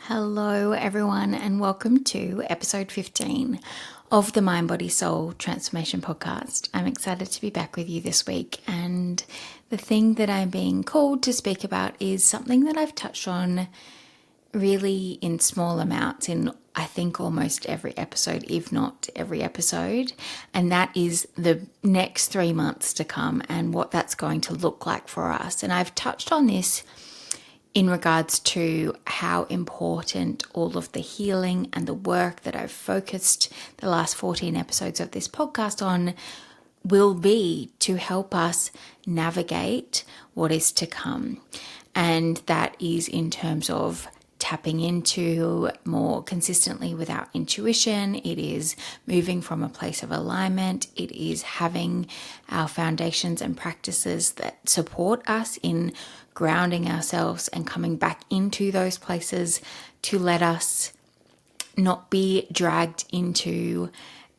Hello, everyone, and welcome to episode 15 of the Mind, Body, Soul Transformation Podcast. I'm excited to be back with you this week, and the thing that I'm being called to speak about is something that I've touched on really in small amounts in, I think, almost every episode, if not every episode, and that is the next 3 months to come and what that's going to look like for us. And I've touched on this in regards to how important all of the healing and the work that I've focused the last 14 episodes of this podcast on will be to help us navigate what is to come. And that is in terms of tapping into more consistently with our intuition. It is moving from a place of alignment. It is having our foundations and practices that support us in grounding ourselves and coming back into those places to let us not be dragged into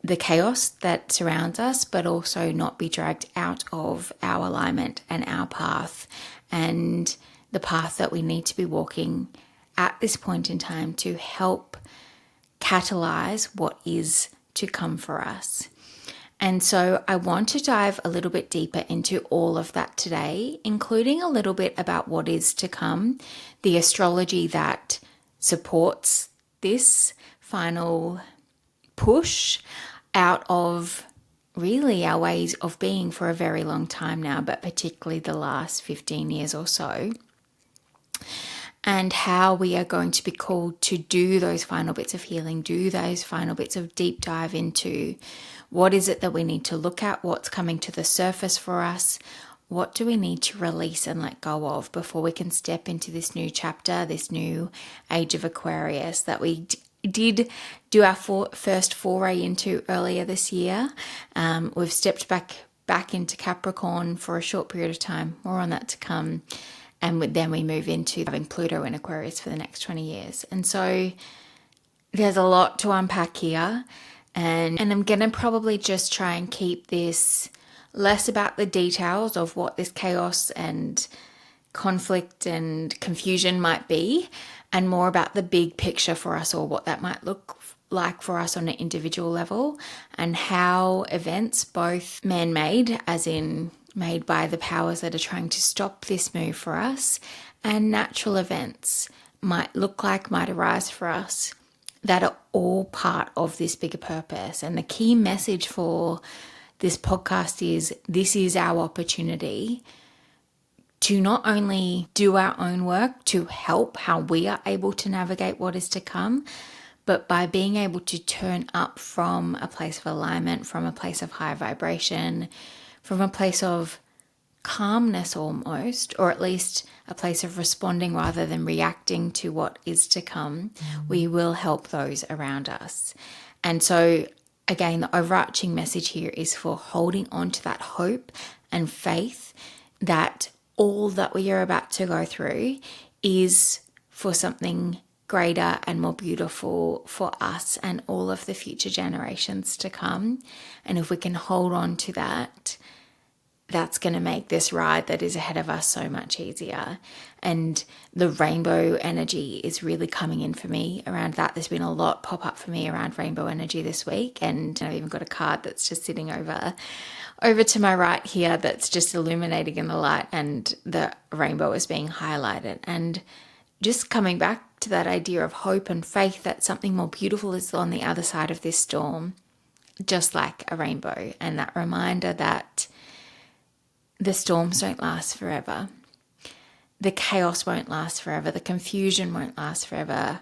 the chaos that surrounds us, but also not be dragged out of our alignment and our path and the path that we need to be walking at this point in time to help catalyze what is to come for us. And so I want to dive a little bit deeper into all of that today, including a little bit about what is to come, the astrology that supports this final push out of really our ways of being for a very long time now, but particularly the last 15 years or so, and how we are going to be called to do those final bits of healing, do those final bits of deep dive into what is it that we need to look at, what's coming to the surface for us, what do we need to release and let go of before we can step into this new chapter, this new age of Aquarius that we did do our first foray into earlier this year. We've stepped back into Capricorn for a short period of time, more on that to come. And then we move into having Pluto in Aquarius for the next 20 years. And so there's a lot to unpack here. And I'm going to probably just try and keep this less about the details of what this chaos and conflict and confusion might be, and more about the big picture for us, or what that might look like for us on an individual level, and how events, both man-made, as in made by the powers that are trying to stop this move for us, and natural events might look like, might arise for us, that are all part of this bigger purpose. And the key message for this podcast is this is our opportunity to not only do our own work to help how we are able to navigate what is to come, but by being able to turn up from a place of alignment, from a place of high vibration, from a place of calmness almost, or at least a place of responding rather than reacting to what is to come, we will help those around us. And so again, the overarching message here is for holding on to that hope and faith that all that we are about to go through is for something greater and more beautiful for us and all of the future generations to come. And if we can hold on to that, that's going to make this ride that is ahead of us so much easier. And the rainbow energy is really coming in for me around that. There's been a lot pop up for me around rainbow energy this week. And I've even got a card that's just sitting over to my right here that's just illuminating in the light, and the rainbow is being highlighted. And just coming back to that idea of hope and faith that something more beautiful is on the other side of this storm, just like a rainbow. And that reminder that the storms don't last forever. The chaos won't last forever. The confusion won't last forever.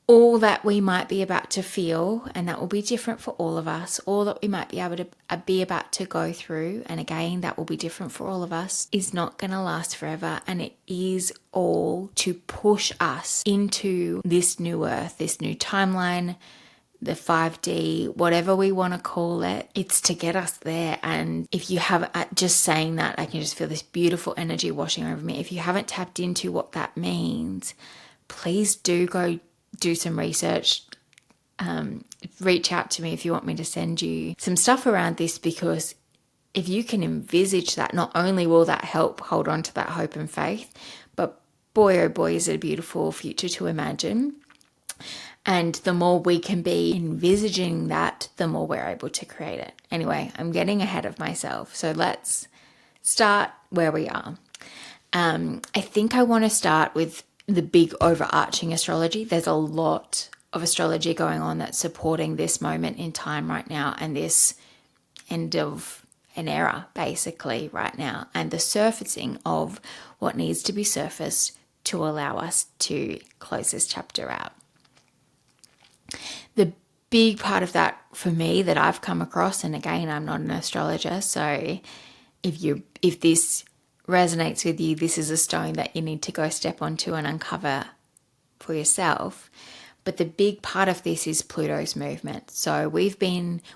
All that we might be about to feel, and that will be different for all of us, all that we might be able to be about to go through, and again, that will be different for all of us, is not going to last forever. And it is all to push us into this new earth, this new timeline, the 5D, whatever we want to call it. It's to get us there. And if you have, just saying that, I can just feel this beautiful energy washing over me. If you haven't tapped into what that means, please do go do some research. Reach out to me if you want me to send you some stuff around this, because if you can envisage that, not only will that help hold on to that hope and faith, but boy, oh boy, is it a beautiful future to imagine. And the more we can be envisaging that, the more we're able to create it. Anyway, I'm getting ahead of myself. So let's start where we are. I think I want to start with the big overarching astrology. There's a lot of astrology going on that's supporting this moment in time right now and this end of an era basically right now, and the surfacing of what needs to be surfaced to allow us to close this chapter out. The big part of that for me that I've come across, and again, I'm not an astrologer, so if this resonates with you, this is a stone that you need to go step onto and uncover for yourself. But the big part of this is Pluto's movement. So we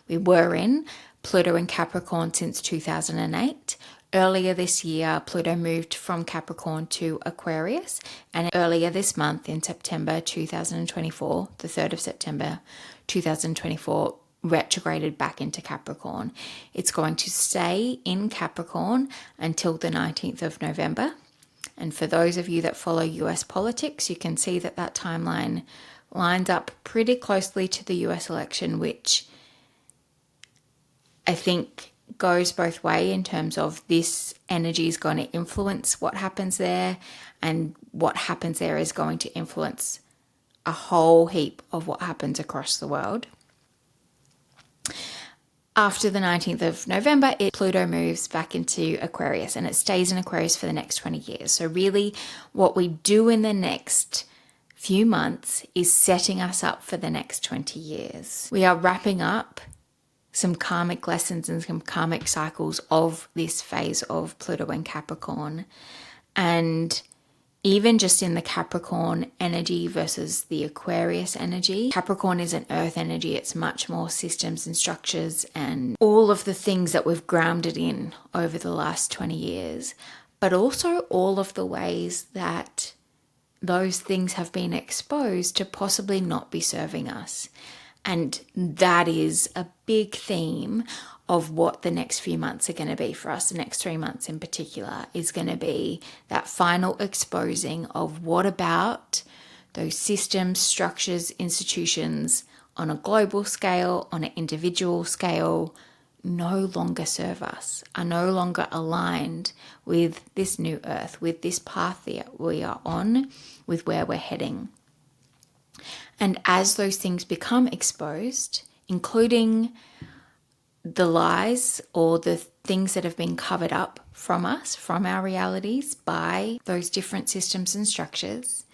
were in Pluto in Capricorn since 2008. Earlier this year, Pluto moved from Capricorn to Aquarius. And earlier this month, in September 2024, the 3rd of September 2024, retrograded back into Capricorn. It's going to stay in Capricorn until the 19th of November. And for those of you that follow US politics, you can see that timeline lines up pretty closely to the US election, which I think goes both ways in terms of this energy is going to influence what happens there, and what happens there is going to influence a whole heap of what happens across the world. After the 19th of November, Pluto moves back into Aquarius, and it stays in Aquarius for the next 20 years. So really what we do in the next few months is setting us up for the next 20 years. We are wrapping up some karmic lessons and some karmic cycles of this phase of Pluto and Capricorn. And even just in the Capricorn energy versus the Aquarius energy, Capricorn is an earth energy. It's much more systems and structures and all of the things that we've grounded in over the last 20 years, but also all of the ways that those things have been exposed to possibly not be serving us. And that is a big theme of what the next few months are going to be for us. The next 3 months in particular is going to be that final exposing of what about those systems, structures, institutions on a global scale, on an individual scale, no longer serve us, are no longer aligned with this new earth, with this path that we are on, with where we're heading. And as those things become exposed, including the lies or the things that have been covered up from us, from our realities by those different systems and structures,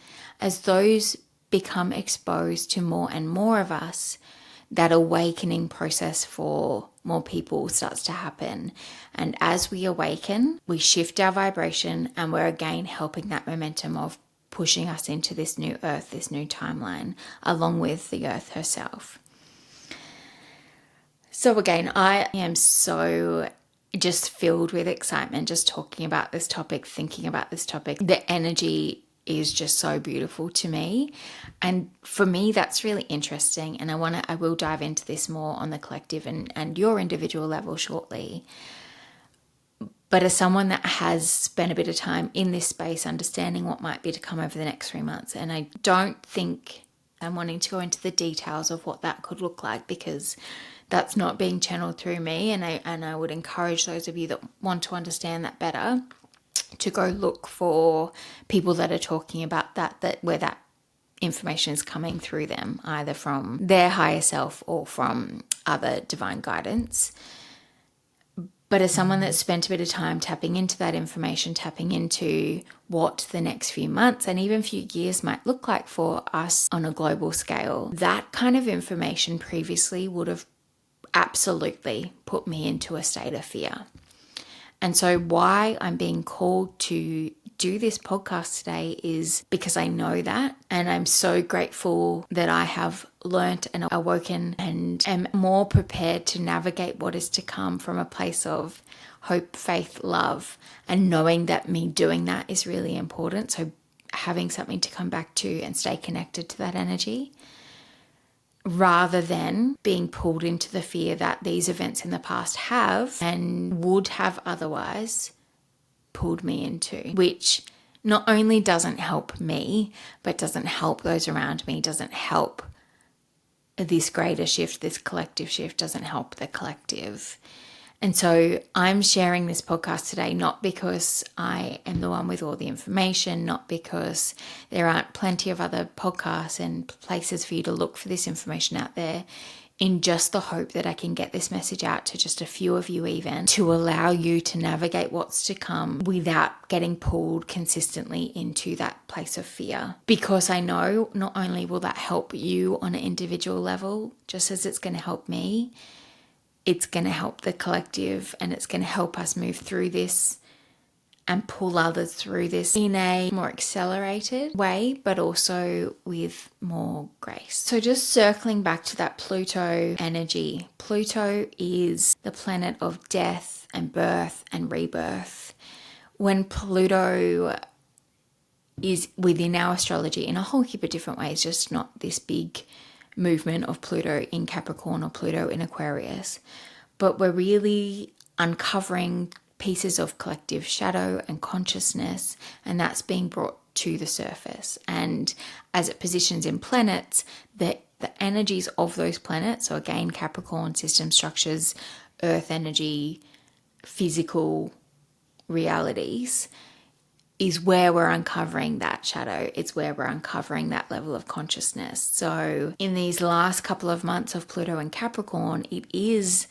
as those become exposed to more and more of us, that awakening process for more people starts to happen. And as we awaken, we shift our vibration, and we're again helping that momentum of pushing us into this new earth, this new timeline, along with the earth herself. So again, I am so just filled with excitement just talking about this topic, thinking about this topic. The energy is just so beautiful to me. And for me, that's really interesting. And I will dive into this more on the collective and your individual level shortly. But as someone that has spent a bit of time in this space, understanding what might be to come over the next 3 months, and I don't think I'm wanting to go into the details of what that could look like, because that's not being channeled through me. And I would encourage those of you that want to understand that better to go look for people that are talking about that where that information is coming through them, either from their higher self or from other divine guidance. But as someone that's spent a bit of time tapping into that information, tapping into what the next few months and even few years might look like for us on a global scale, that kind of information previously would have absolutely put me into a state of fear. And so why I'm being called to do this podcast today is because I know that, and I'm so grateful that I have learnt and awoken and am more prepared to navigate what is to come from a place of hope, faith, love, and knowing that me doing that is really important. So having something to come back to and stay connected to that energy, rather than being pulled into the fear that these events in the past have and would have otherwise pulled me into, which not only doesn't help me, but doesn't help those around me, doesn't help this greater shift, this collective shift, doesn't help the collective. And so I'm sharing this podcast today not because I am the one with all the information, not because there aren't plenty of other podcasts and places for you to look for this information out there, in just the hope that I can get this message out to just a few of you even, to allow you to navigate what's to come without getting pulled consistently into that place of fear. Because I know not only will that help you on an individual level, just as it's going to help me, it's going to help the collective, and it's going to help us move through this and pull others through this in a more accelerated way, but also with more grace. So just circling back to that Pluto energy. Pluto is the planet of death and birth and rebirth. When Pluto is within our astrology in a whole heap of different ways, just not this big movement of Pluto in Capricorn or Pluto in Aquarius, but we're really uncovering pieces of collective shadow and consciousness, and that's being brought to the surface. And as it positions in planets, the energies of those planets, so again Capricorn, system structures, earth energy, physical realities, is where we're uncovering that shadow. It's where we're uncovering that level of consciousness. So in these last couple of months of Pluto and Capricorn, it is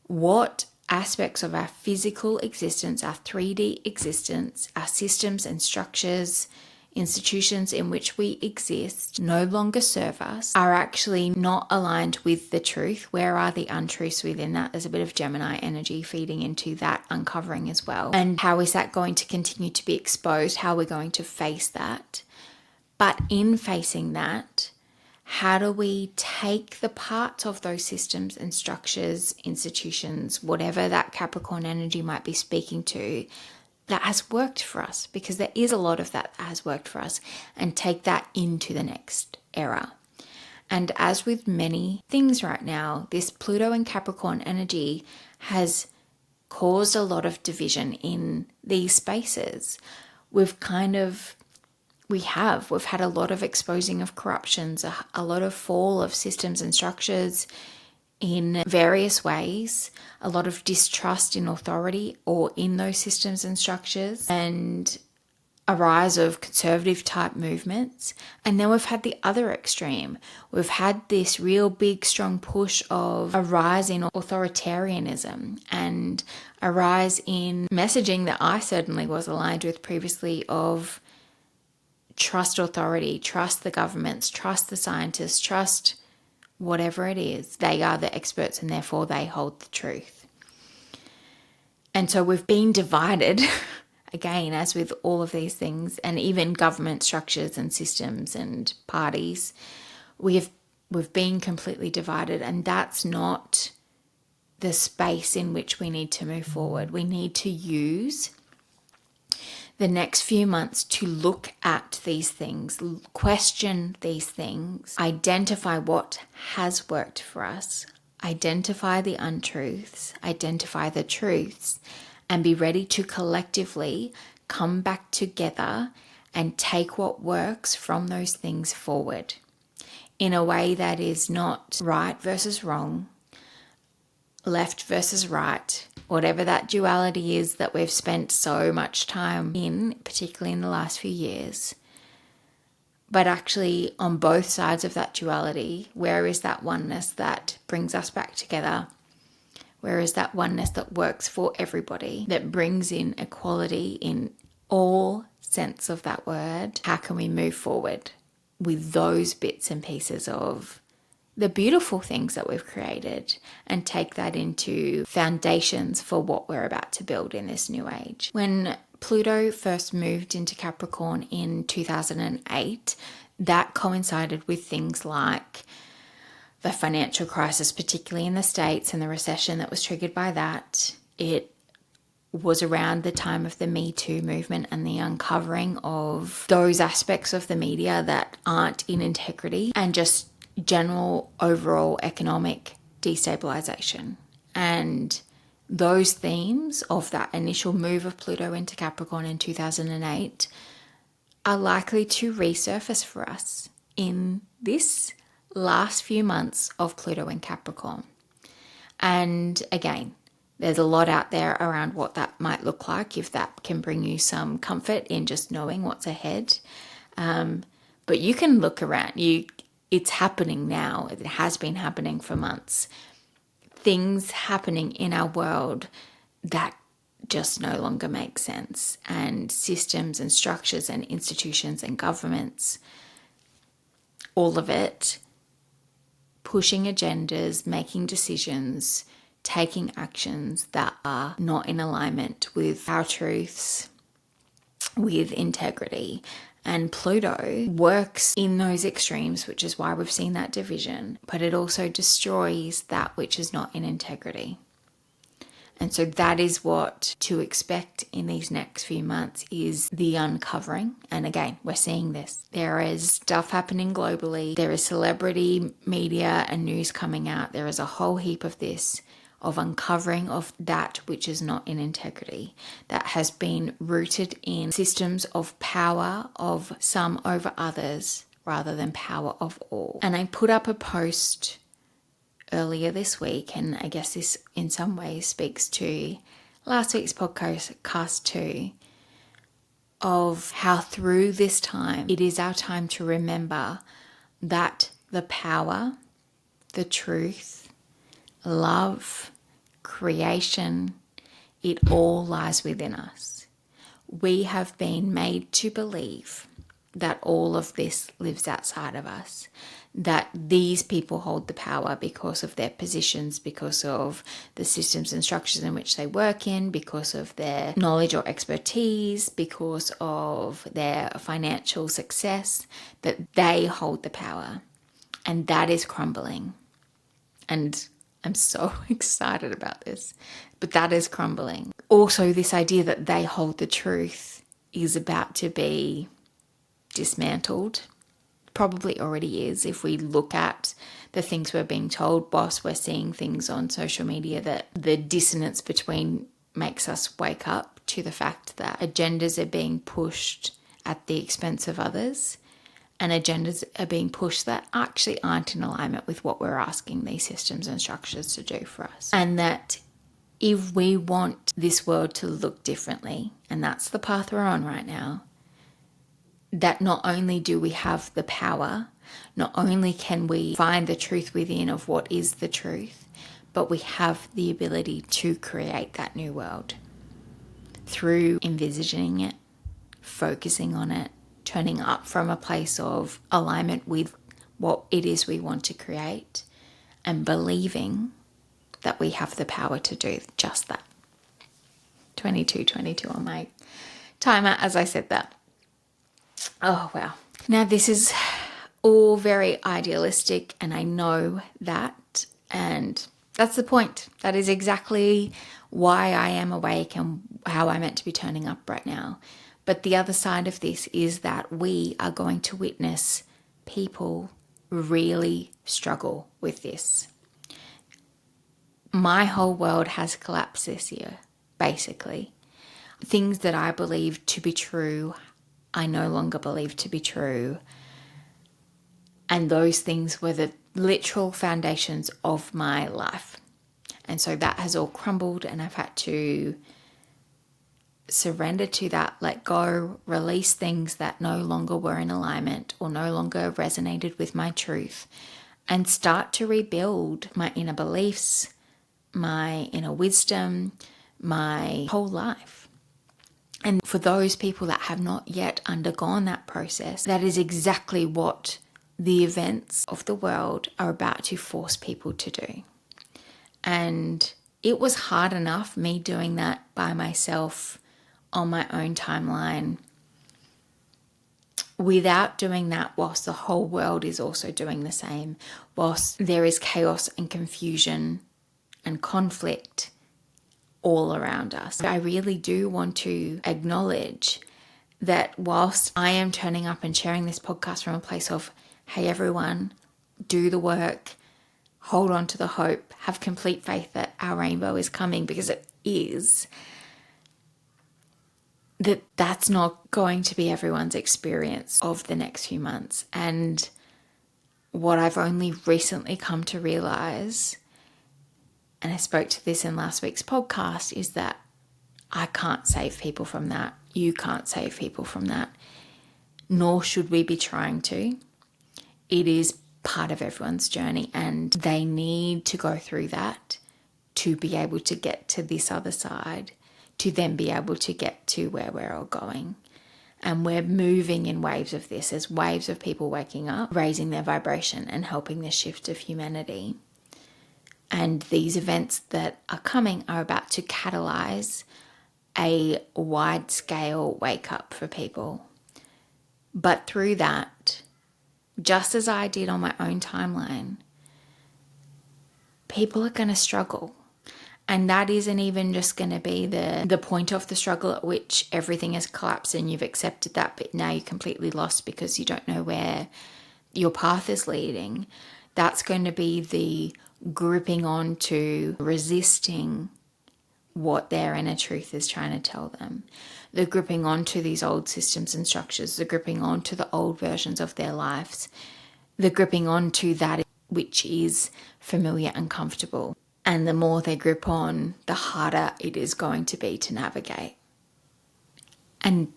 what aspects of our physical existence, our 3D existence, our systems and structures, institutions in which we exist no longer serve us, are actually not aligned with the truth. Where are the untruths within that? There's a bit of Gemini energy feeding into that uncovering as well. And how is that going to continue to be exposed? How are we going to face that? But in facing that, how do we take the parts of those systems and structures, institutions, whatever that Capricorn energy might be speaking to, that has worked for us, because there is a lot of that has worked for us, and take that into the next era. And as with many things right now, this Pluto and Capricorn energy has caused a lot of division in these spaces. We've had a lot of exposing of corruptions, a lot of fall of systems and structures in various ways, a lot of distrust in authority or in those systems and structures, and a rise of conservative type movements. And then we've had the other extreme. We've had this real big strong push of a rise in authoritarianism and a rise in messaging that I certainly was aligned with previously of trust authority, trust the governments, trust the scientists, trust whatever it is. They are the experts and therefore they hold the truth. And so we've been divided, again, as with all of these things, and even government structures and systems and parties, we've been completely divided, and that's not the space in which we need to move forward. We need to use the next few months to look at these things, question these things, identify what has worked for us, identify the untruths, identify the truths, and be ready to collectively come back together and take what works from those things forward in a way that is not right versus wrong, left versus right, whatever that duality is that we've spent so much time in, particularly in the last few years. But actually on both sides of that duality, where is that oneness that brings us back together? Where is that oneness that works for everybody, that brings in equality in all sense of that word? How can we move forward with those bits and pieces of the beautiful things that we've created and take that into foundations for what we're about to build in this new age? When Pluto first moved into Capricorn in 2008, that coincided with things like the financial crisis, particularly in the States, and the recession that was triggered by that. It was around the time of the Me Too movement and the uncovering of those aspects of the media that aren't in integrity, and just general overall economic destabilization. And those themes of that initial move of Pluto into Capricorn in 2008 are likely to resurface for us in this last few months of Pluto in Capricorn. And again, there's a lot out there around what that might look like, if that can bring you some comfort in just knowing what's ahead. But you can look around. It's happening now. It has been happening for months. Things happening in our world that just no longer make sense. And systems and structures and institutions and governments, all of it, pushing agendas, making decisions, taking actions that are not in alignment with our truths, with integrity. And Pluto works in those extremes, which is why we've seen that division, but it also destroys that which is not in integrity. And so that is what to expect in these next few months, is the uncovering. And again, we're seeing this. There is stuff happening globally. There is celebrity media and news coming out. There is a whole heap of this, of uncovering of that which is not in integrity, that has been rooted in systems of power of some over others rather than power of all. And I put up a post earlier this week, and I guess this in some ways speaks to last week's podcast too, of how through this time it is our time to remember that the power, the truth, love, creation, it all lies within us. We have been made to believe that all of this lives outside of us, that these people hold the power because of their positions, because of the systems and structures in which they work in, because of their knowledge or expertise, because of their financial success, that they hold the power. And that is crumbling. And I'm so excited about this, but that is crumbling. Also, this idea that they hold the truth is about to be dismantled. Probably already is, if we look at the things we're being told whilst we're seeing things on social media, that the dissonance between makes us wake up to the fact that agendas are being pushed at the expense of others, and agendas are being pushed that actually aren't in alignment with what we're asking these systems and structures to do for us. And that if we want this world to look differently, and that's the path we're on right now, that not only do we have the power, not only can we find the truth within of what is the truth, but we have the ability to create that new world through envisioning it, focusing on it, turning up from a place of alignment with what it is we want to create, and believing that we have the power to do just that. 22 on my timer as I said that. Oh, wow. Now, this is all very idealistic, and I know that, and that's the point. That is exactly why I am awake and how I'm meant to be turning up right now. But the other side of this is that we are going to witness people really struggle with this. My whole world has collapsed this year, basically. Things that I believed to be true, I no longer believe to be true. And those things were the literal foundations of my life. And so that has all crumbled, and I've had to surrender to that, let go, release things that no longer were in alignment or no longer resonated with my truth, and start to rebuild my inner beliefs, my inner wisdom, my whole life. And for those people that have not yet undergone that process, that is exactly what the events of the world are about to force people to do. And it was hard enough me doing that by myself on my own timeline, without doing that whilst the whole world is also doing the same, whilst there is chaos and confusion and conflict all around us. I really do want to acknowledge that whilst I am turning up and sharing this podcast from a place of, hey everyone, do the work, hold on to the hope, have complete faith that our rainbow is coming, because it is, that's not going to be everyone's experience of the next few months. And what I've only recently come to realize, and I spoke to this in last week's podcast, is that I can't save people from that. You can't save people from that. Nor should we be trying to. It is part of everyone's journey, and they need to go through that to be able to get to this other side, to then be able to get to where we're all going. And we're moving in waves of this, as waves of people waking up, raising their vibration and helping the shift of humanity. And these events that are coming are about to catalyze a wide-scale wake-up for people. But through that, just as I did on my own timeline, people are going to struggle. And that isn't even just going to be the point of the struggle at which everything has collapsed and you've accepted that, but now you're completely lost because you don't know where your path is leading. That's going to be the gripping on to resisting what their inner truth is trying to tell them. The gripping onto these old systems and structures, the gripping onto the old versions of their lives, the gripping onto that which is familiar and comfortable. And the more they grip on, the harder it is going to be to navigate. And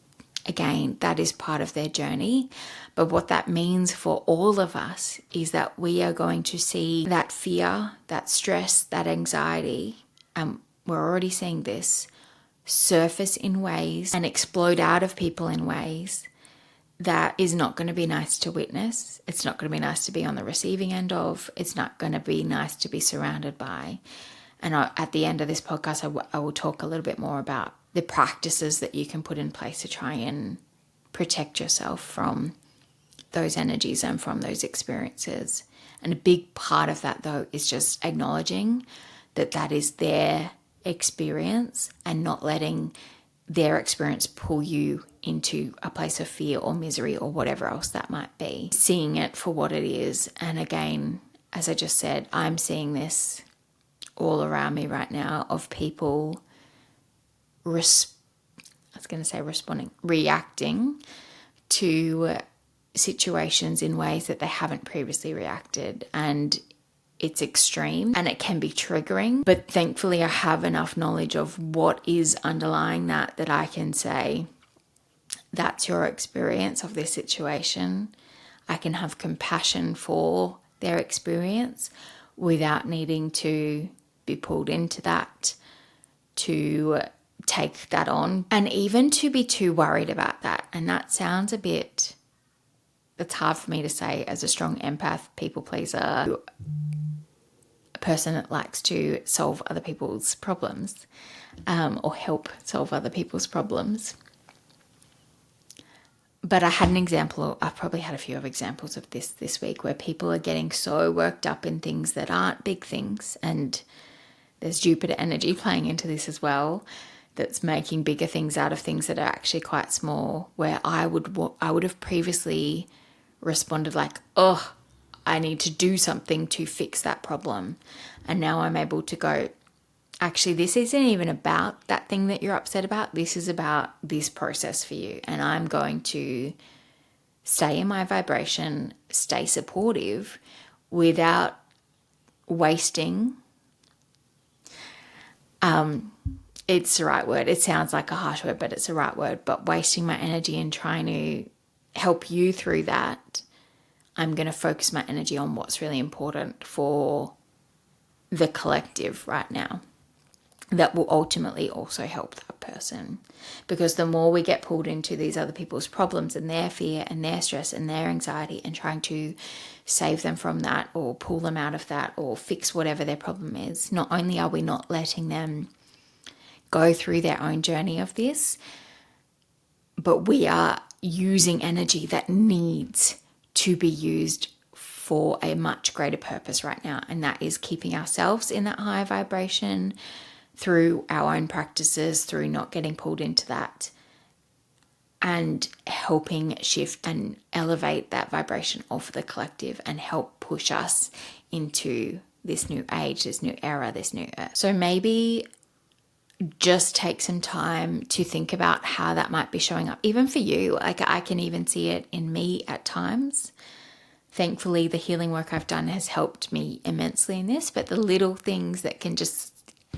again, that is part of their journey. But what that means for all of us is that we are going to see that fear, that stress, that anxiety, and we're already seeing this, surface in ways and explode out of people in ways that is not going to be nice to witness. It's not going to be nice to be on the receiving end of. It's not going to be nice to be surrounded by. And at the end of this podcast, I will talk a little bit more about the practices that you can put in place to try and protect yourself from those energies and from those experiences. And a big part of that, though, is just acknowledging that that is their experience and not letting their experience pull you into a place of fear or misery or whatever else that might be. Seeing it for what it is. And again, as I just said, I'm seeing this all around me right now of people reacting to situations in ways that they haven't previously reacted. And it's extreme and it can be triggering, but thankfully I have enough knowledge of what is underlying that I can say, that's your experience of this situation. I can have compassion for their experience without needing to be pulled into that, to take that on, and even to be too worried about that. And that sounds it's hard for me to say as a strong empath, people pleaser, a person that likes to solve other people's problems, or help solve other people's problems. But I had an example, I've probably had a few of examples of this week, where people are getting so worked up in things that aren't big things. And there's Jupiter energy playing into this as well, that's making bigger things out of things that are actually quite small, where I would have previously responded like, oh, I need to do something to fix that problem. And now I'm able to go, actually, this isn't even about that thing that you're upset about. This is about this process for you. And I'm going to stay in my vibration, stay supportive without wasting. It's the right word. It sounds like a harsh word, but it's the right word. But wasting my energy in trying to help you through that, I'm going to focus my energy on what's really important for the collective right now. That will ultimately also help that person. Because the more we get pulled into these other people's problems and their fear and their stress and their anxiety and trying to save them from that or pull them out of that or fix whatever their problem is, not only are we not letting them go through their own journey of this, but we are using energy that needs to be used for a much greater purpose right now. And that is keeping ourselves in that higher vibration through our own practices, through not getting pulled into that, and helping shift and elevate that vibration of the collective and help push us into this new age, this new era, this new earth. So maybe just take some time to think about how that might be showing up. Even for you, like I can even see it in me at times. Thankfully, the healing work I've done has helped me immensely in this, but the little things that can just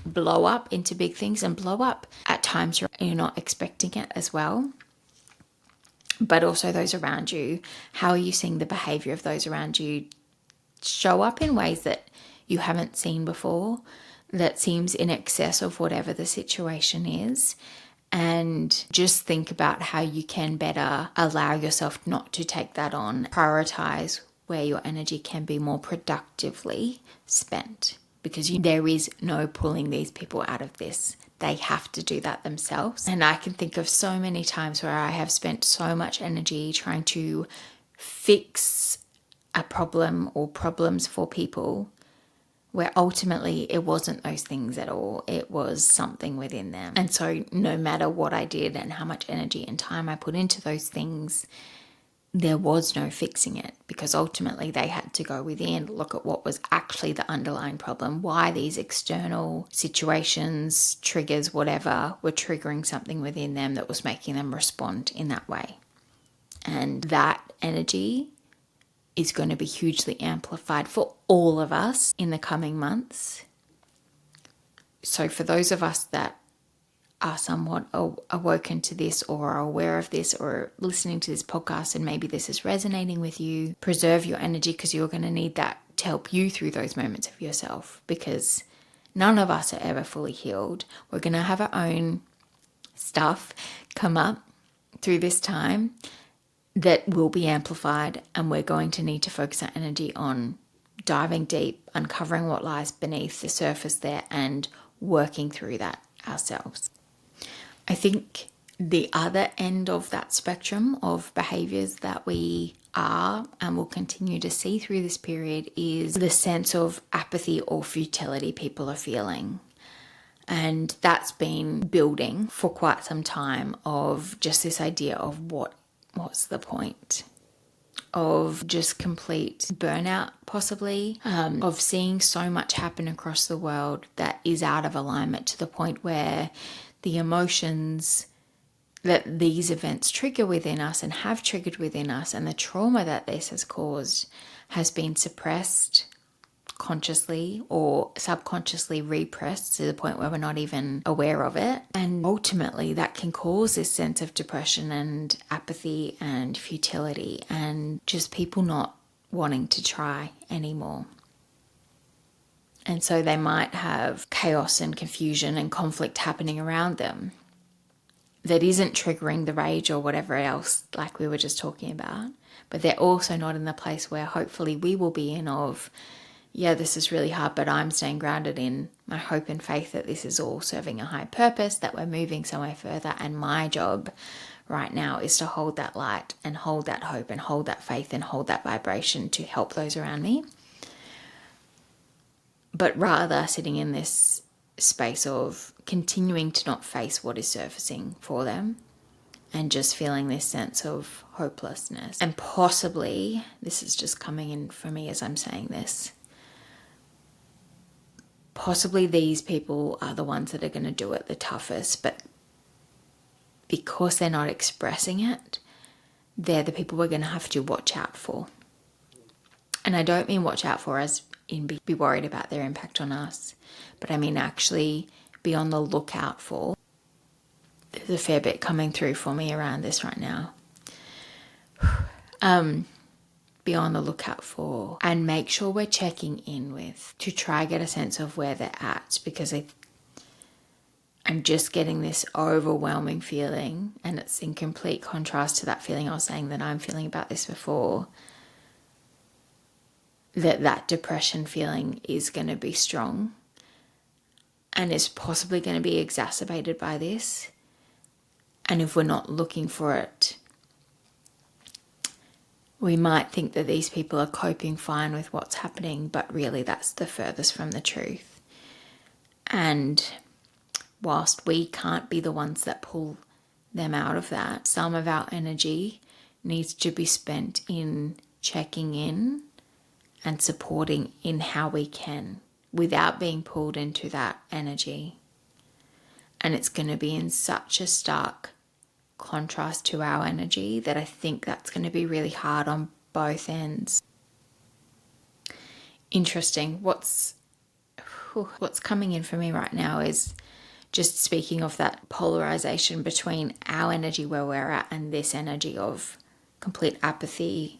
blow up into big things and blow up at times you're not expecting it as well. But also those around you, how are you seeing the behavior of those around you show up in ways that you haven't seen before, that seems in excess of whatever the situation is? And just think about how you can better allow yourself not to take that on. Prioritize where your energy can be more productively spent, because there is no pulling these people out of this. They have to do that themselves. And I can think of so many times where I have spent so much energy trying to fix a problem or problems for people, where ultimately it wasn't those things at all. It was something within them. And so no matter what I did and how much energy and time I put into those things, there was no fixing it, because ultimately they had to go within, look at what was actually the underlying problem, why these external situations, triggers, whatever, were triggering something within them that was making them respond in that way. And that energy is going to be hugely amplified for all of us in the coming months. So for those of us that are somewhat awoken to this or are aware of this or listening to this podcast and maybe this is resonating with you, preserve your energy, because you're going to need that to help you through those moments of yourself, because none of us are ever fully healed. We're going to have our own stuff come up through this time that will be amplified, and we're going to need to focus our energy on diving deep, uncovering what lies beneath the surface there and working through that ourselves. I think the other end of that spectrum of behaviors that we are and will continue to see through this period is the sense of apathy or futility people are feeling. And that's been building for quite some time, of just this idea of what's the point? Of just complete burnout, possibly, of seeing so much happen across the world that is out of alignment, to the point where the emotions that these events trigger within us and have triggered within us, and the trauma that this has caused, has been suppressed consciously or subconsciously repressed to the point where we're not even aware of it. And ultimately that can cause this sense of depression and apathy and futility, and just people not wanting to try anymore. And so they might have chaos and confusion and conflict happening around them that isn't triggering the rage or whatever else, like we were just talking about. But they're also not in the place where hopefully we will be in of, yeah, this is really hard, but I'm staying grounded in my hope and faith that this is all serving a high purpose, that we're moving somewhere further. And my job right now is to hold that light and hold that hope and hold that faith and hold that vibration to help those around me. But rather sitting in this space of continuing to not face what is surfacing for them, and just feeling this sense of hopelessness. And possibly, this is just coming in for me as I'm saying this, possibly these people are the ones that are going to do it the toughest, but because they're not expressing it, they're the people we're going to have to watch out for. And I don't mean watch out for as in be worried about their impact on us, but I mean actually be on the lookout for. There's a fair bit coming through for me around this right now. Be on the lookout for, and make sure we're checking in with, to try get a sense of where they're at, because I'm just getting this overwhelming feeling, and it's in complete contrast to that feeling I was saying that I'm feeling about this before, that depression feeling is going to be strong and is possibly going to be exacerbated by this. And if we're not looking for it, we might think that these people are coping fine with what's happening, but really that's the furthest from the truth. And whilst we can't be the ones that pull them out of that, some of our energy needs to be spent in checking in and supporting in how we can, without being pulled into that energy. And it's going to be in such a stark contrast to our energy that I think that's going to be really hard on both ends. Interesting. What's coming in for me right now is just speaking of that polarization between our energy where we're at and this energy of complete apathy,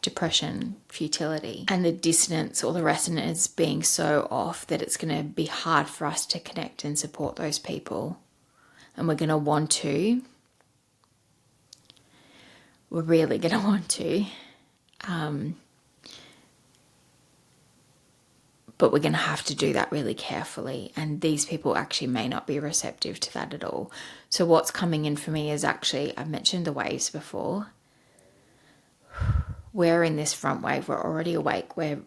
depression, futility, and the dissonance or the resonance being so off that it's going to be hard for us to connect and support those people. And we're going to want to. We're really going to want to. But we're going to have to do that really carefully. And these people actually may not be receptive to that at all. So what's coming in for me is actually, I've mentioned the waves before. We're in this front wave. We're already awake. We're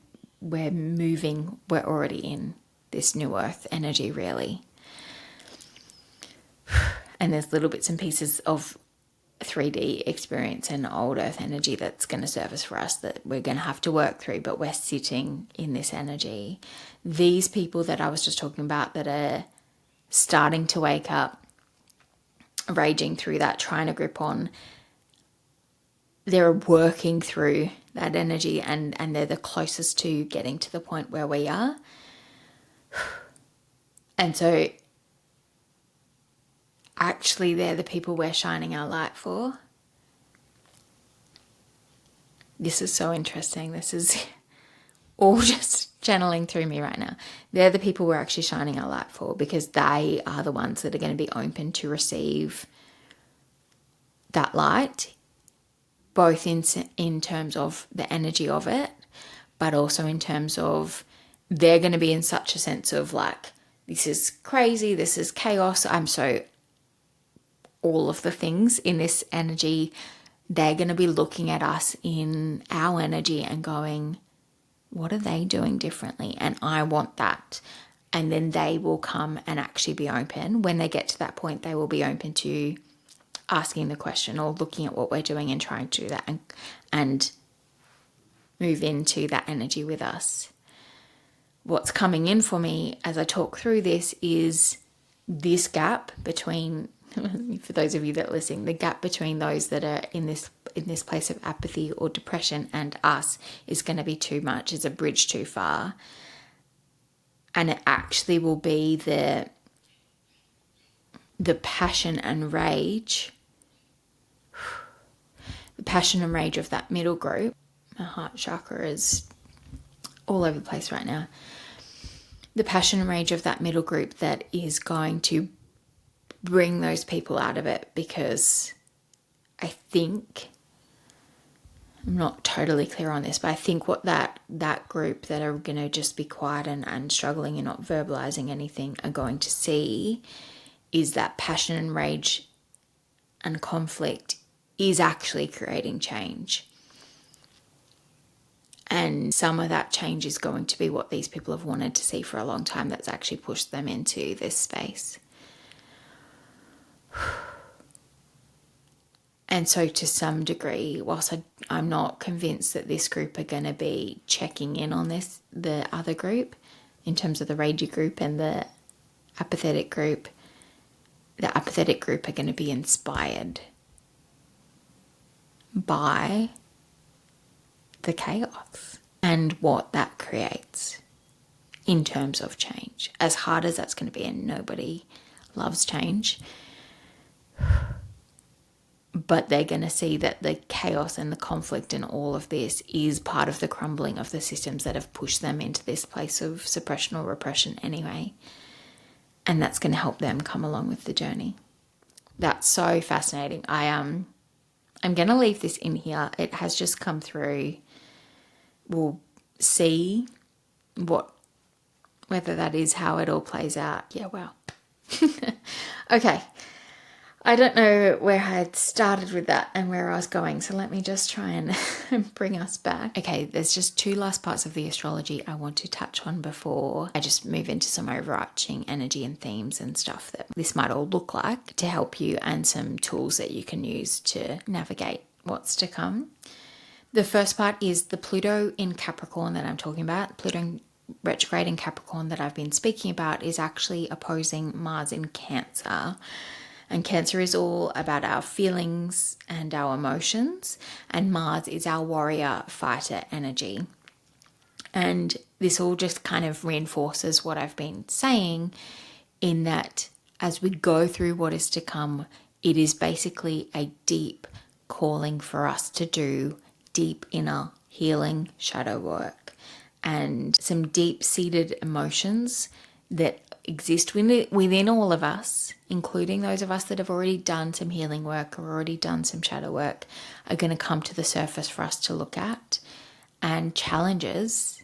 moving. We're already in this new earth energy, really. And there's little bits and pieces of 3D experience and old earth energy that's going to service for us that we're going to have to work through, but we're sitting in this energy. These people that I was just talking about that are starting to wake up, raging through that, trying to grip on, they're working through that energy and they're the closest to getting to the point where we are. And so actually they're the people we're shining our light for. This is so interesting. This is all just channeling through me right now. They're the people we're actually shining our light for because they are the ones that are going to be open to receive that light, both in terms of the energy of it, but also in terms of they're going to be in such a sense of like, this is crazy, this is chaos, all of the things in this energy, they're going to be looking at us in our energy and going, what are they doing differently? And I want that. And then they will come and actually be open. When they get to that point, they will be open to asking the question or looking at what we're doing and trying to do that and move into that energy with us. What's coming in for me as I talk through this is this gap between, for those of you that are listening, the gap between those that are in this place of apathy or depression and us is going to be too much. It's a bridge too far. And it actually will be the passion and rage. The passion and rage of that middle group. My heart chakra is all over the place right now. The passion and rage of that middle group that is going to bring those people out of it, because I think, I'm not totally clear on this, but I think what that group that are going to just be quiet and struggling and not verbalizing anything are going to see is that passion and rage and conflict is actually creating change. And some of that change is going to be what these people have wanted to see for a long time that's actually pushed them into this space. And so to some degree, whilst I'm not convinced that this group are going to be checking in on the other group, in terms of the ragey group and the apathetic group are going to be inspired by the chaos and what that creates in terms of change. As hard as that's going to be, and nobody loves change, but they're going to see that the chaos and the conflict and all of this is part of the crumbling of the systems that have pushed them into this place of suppression or repression anyway. And that's going to help them come along with the journey. That's so fascinating. I'm going to leave this in here. It has just come through. We'll see whether that is how it all plays out. Yeah, wow. Okay. I don't know where I had started with that and where I was going, so let me just try and bring us back. Okay, there's just two last parts of the astrology I want to touch on before I just move into some overarching energy and themes and stuff that this might all look like to help you, and some tools that you can use to navigate what's to come. The first part is the Pluto in Capricorn that I'm talking about. Pluto retrograde in Capricorn that I've been speaking about is actually opposing Mars in Cancer. And Cancer is all about our feelings and our emotions, and Mars is our warrior fighter energy. And this all just kind of reinforces what I've been saying, in that as we go through what is to come, it is basically a deep calling for us to do deep inner healing shadow work, and some deep-seated emotions that exist within all of us, including those of us that have already done some healing work or already done some shadow work, are going to come to the surface for us to look at. And challenges,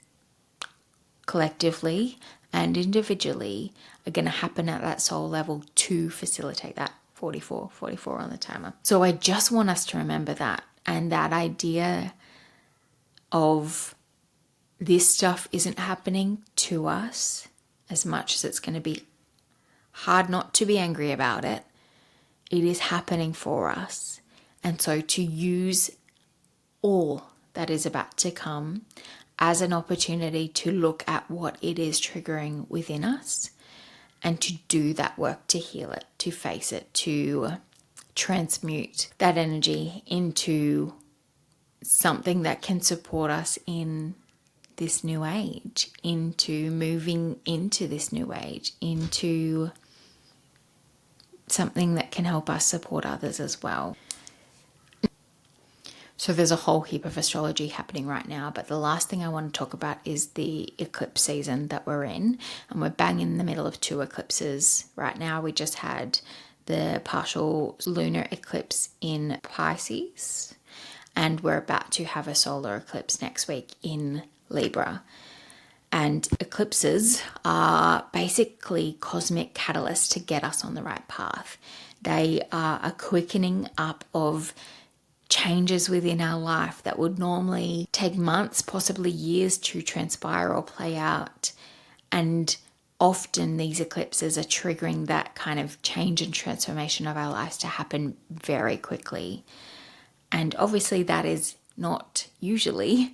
collectively and individually, are going to happen at that soul level to facilitate that. 44 on the timer. So I just want us to remember that, and that idea of this stuff isn't happening to us as much as it's going to be hard not to be angry about it. It is happening for us. And so to use all that is about to come as an opportunity to look at what it is triggering within us, and to do that work to heal it, to face it, to transmute that energy into something that can support us in this new age, into moving into this new age, into something that can help us support others as well. So there's a whole heap of astrology happening right now, but the last thing I want to talk about is the eclipse season that we're in, and we're bang in the middle of 2 eclipses right now. We just had the partial lunar eclipse in Pisces, and we're about to have a solar eclipse next week in Libra. And eclipses are basically cosmic catalysts to get us on the right path. They are a quickening up of changes within our life that would normally take months, possibly years to transpire or play out. And often these eclipses are triggering that kind of change and transformation of our lives to happen very quickly. And obviously that is not usually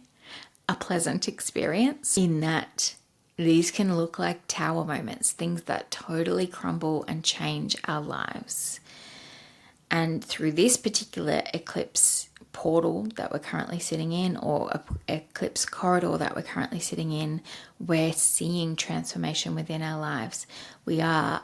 a pleasant experience, in that these can look like tower moments, things that totally crumble and change our lives. And through this particular eclipse portal that we're currently sitting in, or eclipse corridor that we're currently sitting in, we're seeing transformation within our lives. We are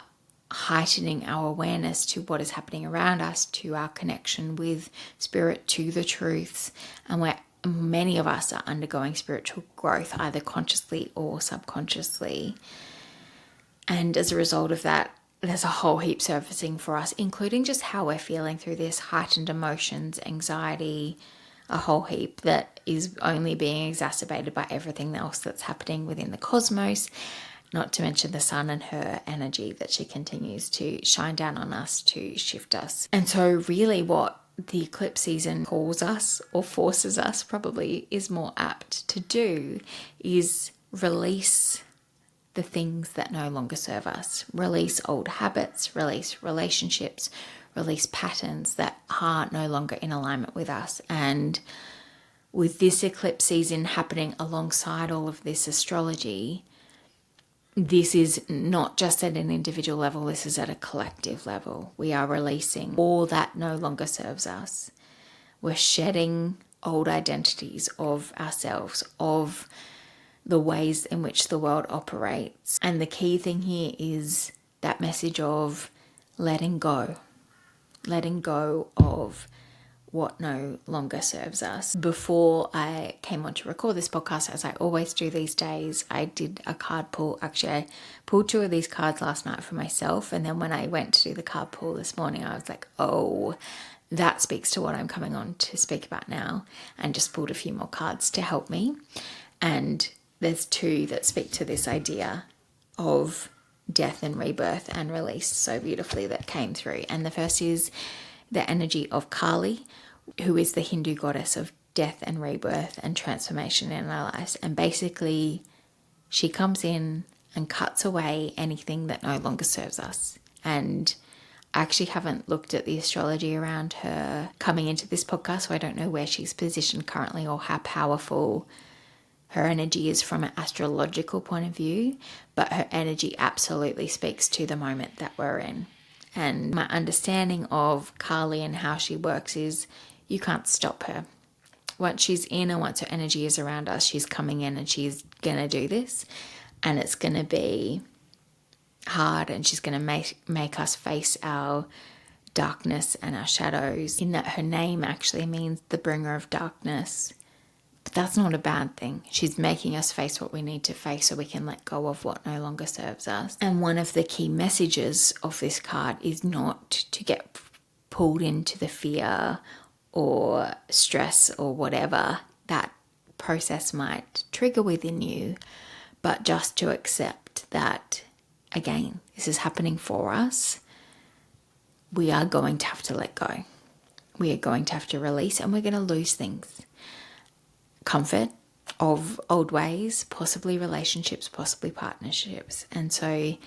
heightening our awareness to what is happening around us, to our connection with spirit, to the truths, and many of us are undergoing spiritual growth, either consciously or subconsciously. And as a result of that, there's a whole heap surfacing for us, including just how we're feeling through this, heightened emotions, anxiety, a whole heap that is only being exacerbated by everything else that's happening within the cosmos, not to mention the sun and her energy that she continues to shine down on us to shift us. And so really what the eclipse season calls us, or forces us probably is more apt to do, is release the things that no longer serve us. Release old habits, release relationships, release patterns that are no longer in alignment with us. And with this eclipse season happening alongside all of this astrology, this is not just at an individual level, this is at a collective level. We are releasing all that no longer serves us. We're shedding old identities of ourselves, of the ways in which the world operates. And the key thing here is that message of letting go of what no longer serves us. Before I came on to record this podcast, as I always do these days, I did a card pull. Actually, I pulled 2 of these cards last night for myself. And then when I went to do the card pull this morning, I was like, oh, that speaks to what I'm coming on to speak about now. And just pulled a few more cards to help me. And there's 2 that speak to this idea of death and rebirth and release so beautifully that came through. And the first is the energy of Kali, who is the Hindu goddess of death and rebirth and transformation in our lives. And basically, she comes in and cuts away anything that no longer serves us. And I actually haven't looked at the astrology around her coming into this podcast, so I don't know where she's positioned currently or how powerful her energy is from an astrological point of view, but her energy absolutely speaks to the moment that we're in. And my understanding of Kali and how she works is you can't stop her. Once she's in and once her energy is around us, she's coming in and she's going to do this. And it's going to be hard, and she's going to make us face our darkness and our shadows, in that her name actually means the bringer of darkness. But that's not a bad thing. She's making us face what we need to face so we can let go of what no longer serves us. And one of the key messages of this card is not to get pulled into the fear or stress or whatever that process might trigger within you, but just to accept that, again, this is happening for us. We are going to have to let go. We are going to have to release, and we're going to lose things. Comfort of old ways, possibly relationships, possibly partnerships. And so,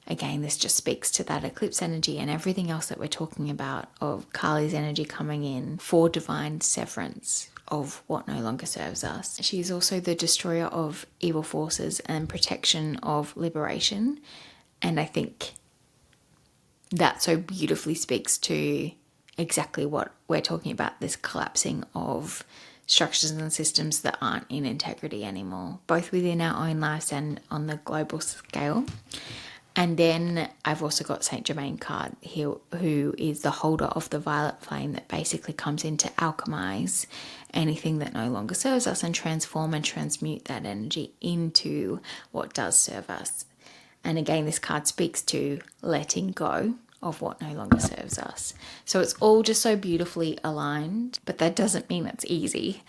again, this just speaks to that eclipse energy and everything else that we're talking about of Kali's energy coming in for divine severance of what no longer serves us. She's also the destroyer of evil forces and protection of liberation. And I think that so beautifully speaks to exactly what we're talking about, this collapsing of structures and systems that aren't in integrity anymore, both within our own lives and on the global scale. And then I've also got Saint Germain card here, who is the holder of the violet flame that basically comes in to alchemize anything that no longer serves us and transform and transmute that energy into what does serve us. And again, this card speaks to letting go of what no longer serves us. So it's all just so beautifully aligned, but that doesn't mean it's easy.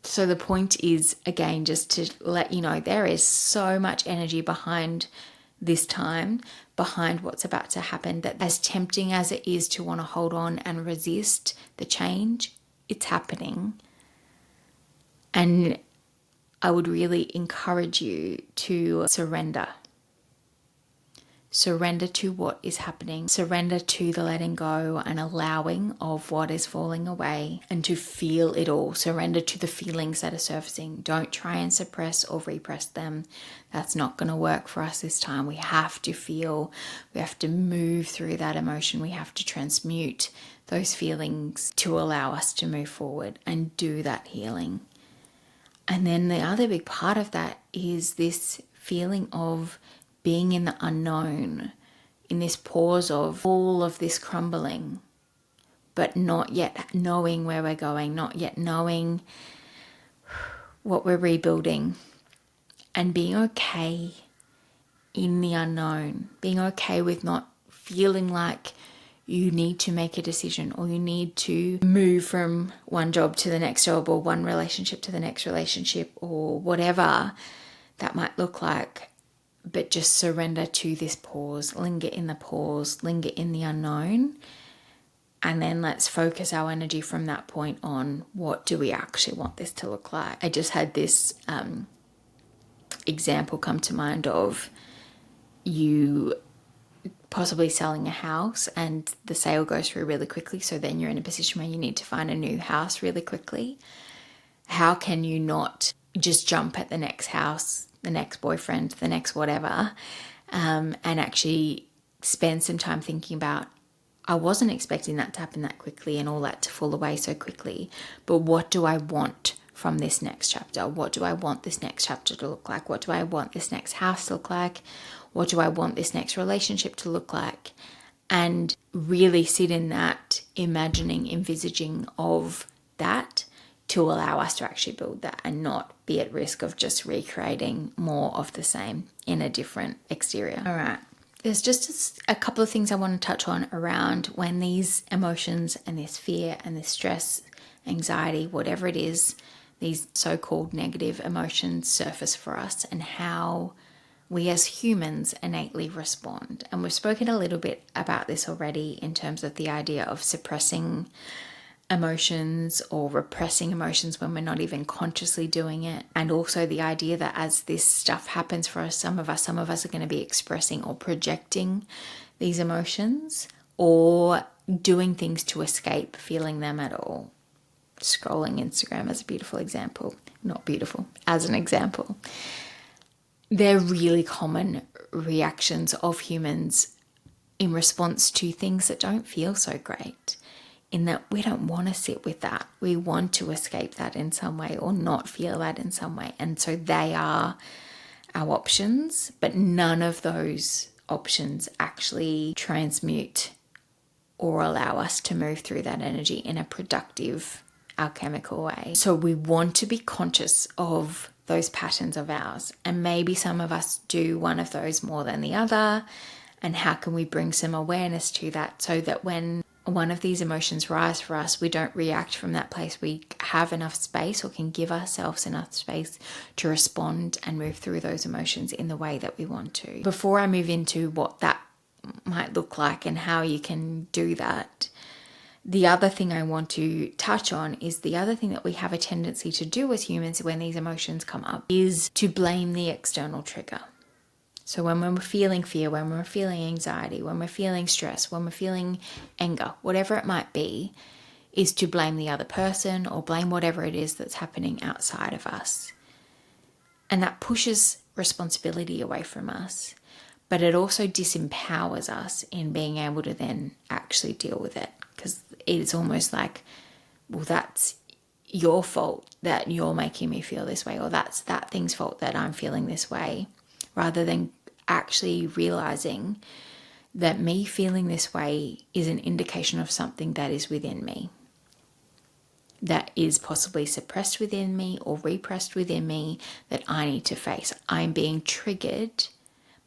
So the point is, again, just to let you know, there is so much energy behind this time, behind what's about to happen, that as tempting as it is to want to hold on and resist the change, it's happening. And I would really encourage you to surrender. Surrender to what is happening. Surrender to the letting go and allowing of what is falling away, and to feel it all. Surrender to the feelings that are surfacing. Don't try and suppress or repress them. That's not going to work for us this time. We have to feel. We have to move through that emotion. We have to transmute those feelings to allow us to move forward and do that healing. And then the other big part of that is this feeling of being in the unknown, in this pause of all of this crumbling, but not yet knowing where we're going, not yet knowing what we're rebuilding, and being okay in the unknown, being okay with not feeling like you need to make a decision or you need to move from one job to the next job or one relationship to the next relationship or whatever that might look like. But just surrender to this pause, linger in the pause, linger in the unknown, and then let's focus our energy from that point on, what do we actually want this to look like? I just had this example come to mind of you possibly selling a house and the sale goes through really quickly, so then you're in a position where you need to find a new house really quickly. How can you not just jump at the next house, the next boyfriend, the next whatever, and actually spend some time thinking about, I wasn't expecting that to happen that quickly and all that to fall away so quickly, but what do I want from this next chapter? What do I want this next chapter to look like? What do I want this next house to look like? What do I want this next relationship to look like? And really sit in that imagining, envisaging of that, to allow us to actually build that and not be at risk of just recreating more of the same in a different exterior. All right. There's just a couple of things I want to touch on around when these emotions and this fear and this stress, anxiety, whatever it is, these so-called negative emotions surface for us, and how we as humans innately respond. And we've spoken a little bit about this already in terms of the idea of suppressing emotions or repressing emotions when we're not even consciously doing it. And also the idea that as this stuff happens for us, some of us are going to be expressing or projecting these emotions or doing things to escape feeling them at all. scrolling Instagram as a beautiful example, not beautiful, as an example. They're really common reactions of humans in response to things that don't feel so great, in that we don't want to sit with that. We want to escape that in some way or not feel that in some way. And so they are our options, but none of those options actually transmute or allow us to move through that energy in a productive, alchemical way. So we want to be conscious of those patterns of ours. And maybe some of us do one of those more than the other. And how can we bring some awareness to that so that when one of these emotions rise for us, we don't react from that place. We have enough space, or can give ourselves enough space to respond and move through those emotions in the way that we want to. Before I move into what that might look like and how you can do that, the other thing I want to touch on is the other thing that we have a tendency to do as humans when these emotions come up is to blame the external trigger. So when we're feeling fear, when we're feeling anxiety, when we're feeling stress, when we're feeling anger, whatever it might be, is to blame the other person or blame whatever it is that's happening outside of us. And that pushes responsibility away from us, but it also disempowers us in being able to then actually deal with it, because it's almost like, well, that's your fault that you're making me feel this way, or that's that thing's fault that I'm feeling this way, rather than actually realizing that me feeling this way is an indication of something that is within me, that is possibly suppressed within me or repressed within me, that I need to face. I'm being triggered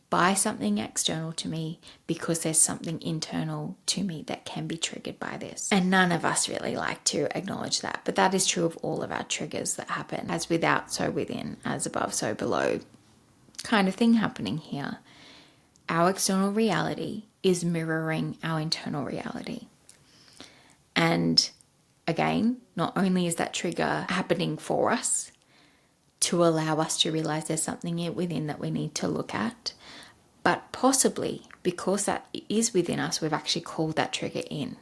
by something external to me because there's something internal to me that can be triggered by this. And none of us really like to acknowledge that, but that is true of all of our triggers that happen. As without, so within, as above, so below kind of thing happening here. Our external reality is mirroring our internal reality. And again, not only is that trigger happening for us to allow us to realize there's something within that we need to look at, but possibly because that is within us, we've actually called that trigger in.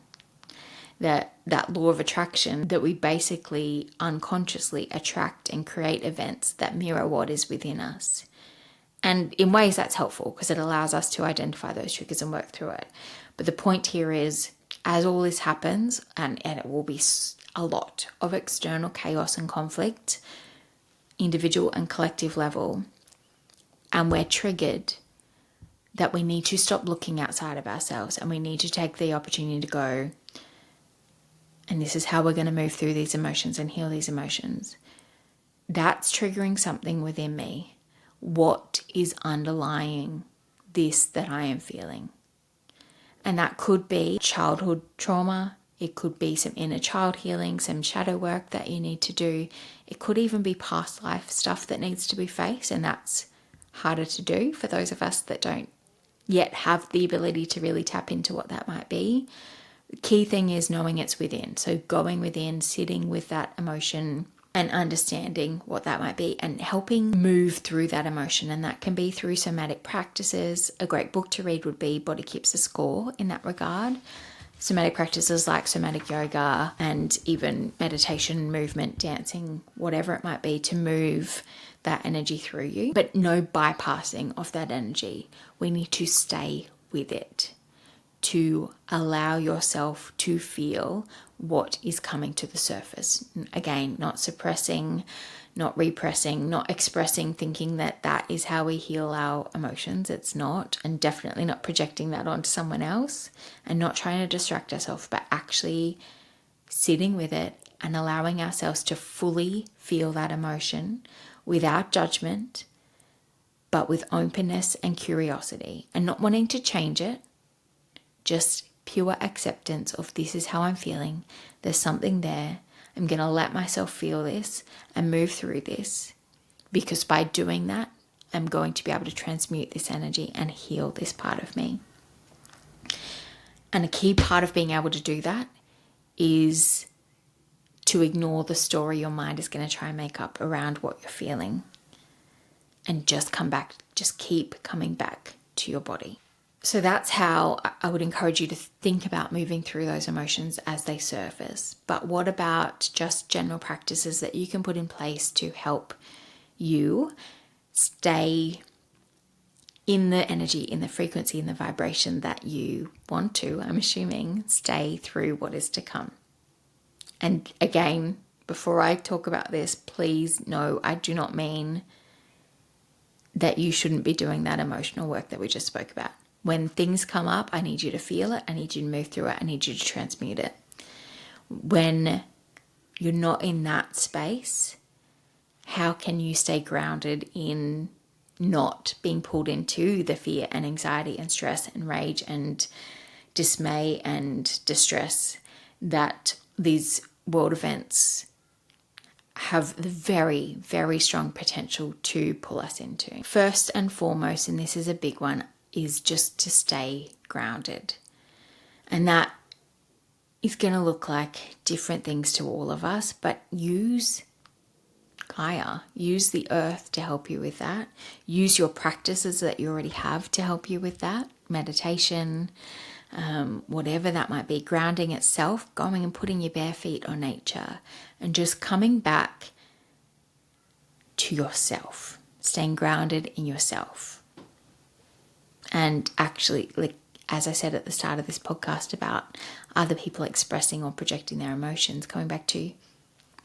That law of attraction, that we basically unconsciously attract and create events that mirror what is within us. And in ways that's helpful because it allows us to identify those triggers and work through it. But the point here is, as all this happens, and it will be a lot of external chaos and conflict, individual and collective level, and we're triggered, that we need to stop looking outside of ourselves and we need to take the opportunity to go, and this is how we're going to move through these emotions and heal these emotions. That's triggering something within me. What is underlying this that I am feeling? And that could be childhood trauma. It could be some inner child healing, some shadow work that you need to do. It could even be past life stuff that needs to be faced, and that's harder to do for those of us that don't yet have the ability to really tap into what that might be. The key thing is knowing it's within. So going within, sitting with that emotion and understanding what that might be and helping move through that emotion. And that can be through somatic practices. A great book to read would be Body Keeps a Score in that regard. Somatic practices like somatic yoga and even meditation, movement, dancing, whatever it might be, to move that energy through you. But no bypassing of that energy. We need to stay with it, to allow yourself to feel what is coming to the surface. Again, not suppressing, not repressing, not expressing, thinking that that is how we heal our emotions. It's not, and definitely not projecting that onto someone else and not trying to distract ourselves, but actually sitting with it and allowing ourselves to fully feel that emotion without judgment, but with openness and curiosity, and not wanting to change it, just pure acceptance of this is how I'm feeling. There's something there. I'm going to let myself feel this and move through this, because by doing that, I'm going to be able to transmute this energy and heal this part of me. And a key part of being able to do that is to ignore the story your mind is going to try and make up around what you're feeling, and just come back, just keep coming back to your body. So that's how I would encourage you to think about moving through those emotions as they surface. But what about just general practices that you can put in place to help you stay in the energy, in the frequency, in the vibration that you want to, I'm assuming, stay through what is to come? And again, before I talk about this, please know I do not mean that you shouldn't be doing that emotional work that we just spoke about. When things come up, I need you to feel it. I need you to move through it. I need you to transmute it. When you're not in that space, how can you stay grounded in not being pulled into the fear and anxiety and stress and rage and dismay and distress that these world events have the very, very strong potential to pull us into? First and foremost, and this is a big one, is just to stay grounded. And that is going to look like different things to all of us, but use Gaia, use the earth to help you with that. Use your practices that you already have to help you with that. Meditation, whatever that might be, grounding itself, going and putting your bare feet on nature and just coming back to yourself, staying grounded in yourself. And actually, like as I said at the start of this podcast about other people expressing or projecting their emotions, coming back to,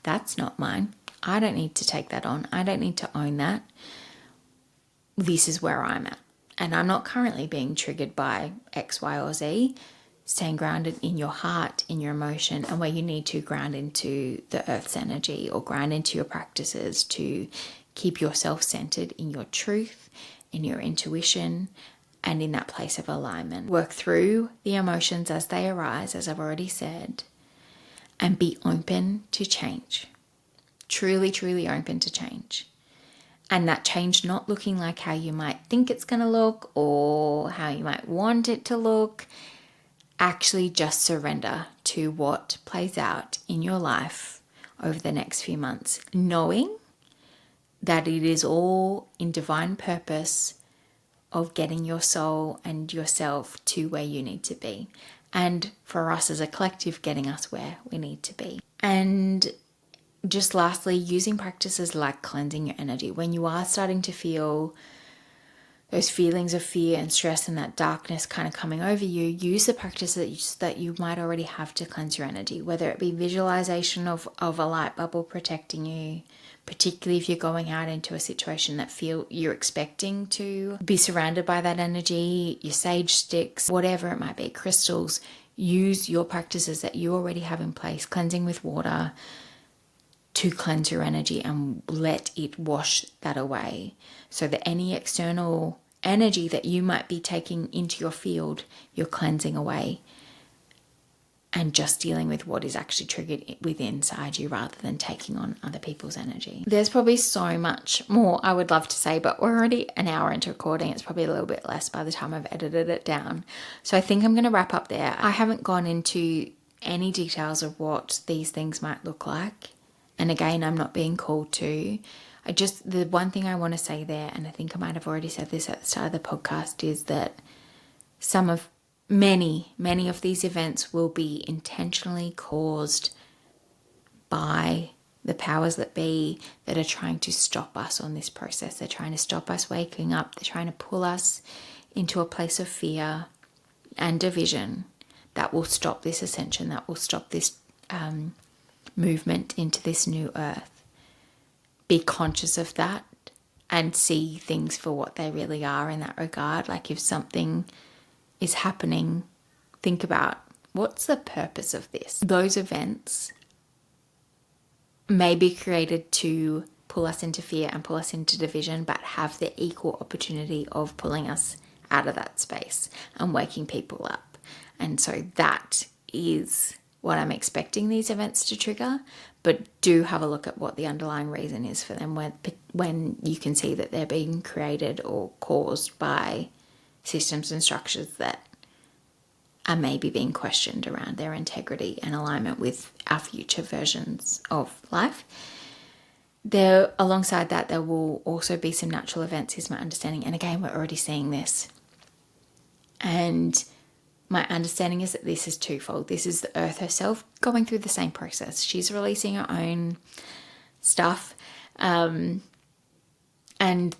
that's not mine. I don't need to take that on. I don't need to own that. This is where I'm at. And I'm not currently being triggered by X, Y, or Z. Staying grounded in your heart, in your emotion, and where you need to ground into the earth's energy or ground into your practices to keep yourself centered in your truth, in your intuition, and in that place of alignment. Work through the emotions as they arise, as I've already said, and be open to change. Truly, truly open to change. And that change not looking like how you might think it's going to look or how you might want it to look. Actually just surrender to what plays out in your life over the next few months, knowing that it is all in divine purpose of getting your soul and yourself to where you need to be. And for us as a collective, getting us where we need to be. And just lastly, using practices like cleansing your energy. When you are starting to feel those feelings of fear and stress and that darkness kind of coming over you, use the practices that you might already have to cleanse your energy, whether it be visualization of a light bubble protecting you, particularly if you're going out into a situation that you're expecting to be surrounded by that energy, your sage sticks, whatever it might be, crystals. Use your practices that you already have in place, cleansing with water, to cleanse your energy and let it wash that away, so that any external energy that you might be taking into your field, you're cleansing away and just dealing with what is actually triggered within inside you rather than taking on other people's energy. There's probably so much more I would love to say, but we're already an hour into recording. It's probably a little bit less by the time I've edited it down. So I think I'm going to wrap up there. I haven't gone into any details of what these things might look like. And again, I'm not being called to. The one thing I want to say there, and I think I might have already said this at the start of the podcast, is that many of these events will be intentionally caused by the powers that be that are trying to stop us on this process. They're trying to stop us waking up. They're trying to pull us into a place of fear and division that will stop this ascension, that will stop this movement into this new earth. Be conscious of that and see things for what they really are in that regard. Like if something is happening, think about, what's the purpose of this? Those events may be created to pull us into fear and pull us into division, but have the equal opportunity of pulling us out of that space and waking people up. And so that is what I'm expecting these events to trigger, but do have a look at what the underlying reason is for them when you can see that they're being created or caused by systems and structures that are maybe being questioned around their integrity and alignment with our future versions of life. Alongside that, there will also be some natural events, is my understanding. And again, we're already seeing this. And my understanding is that this is twofold. This is the Earth herself going through the same process. She's releasing her own stuff. And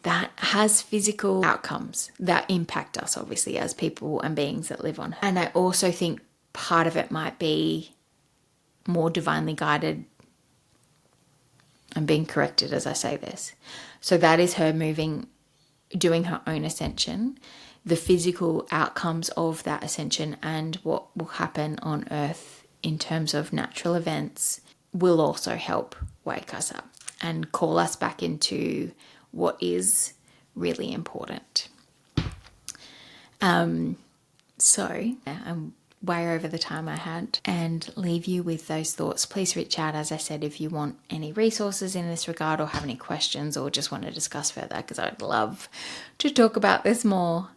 that has physical outcomes that impact us, obviously, as people and beings that live on her. And I also think part of it might be more divinely guided. I'm being corrected as I say this. So that is her doing her own ascension, the physical outcomes of that ascension, and what will happen on Earth in terms of natural events will also help wake us up and call us back into what is really important. So I'm way over the time I had, and leave you with those thoughts. Please reach out, as I said, if you want any resources in this regard or have any questions or just want to discuss further, because I'd love to talk about this more.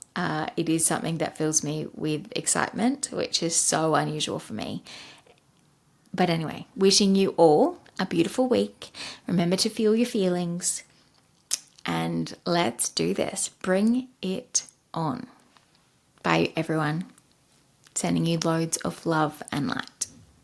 It is something that fills me with excitement, which is so unusual for me. But anyway, wishing you all a beautiful week. Remember to feel your feelings. And let's do this. Bring it on. Bye, everyone. Sending you loads of love and light.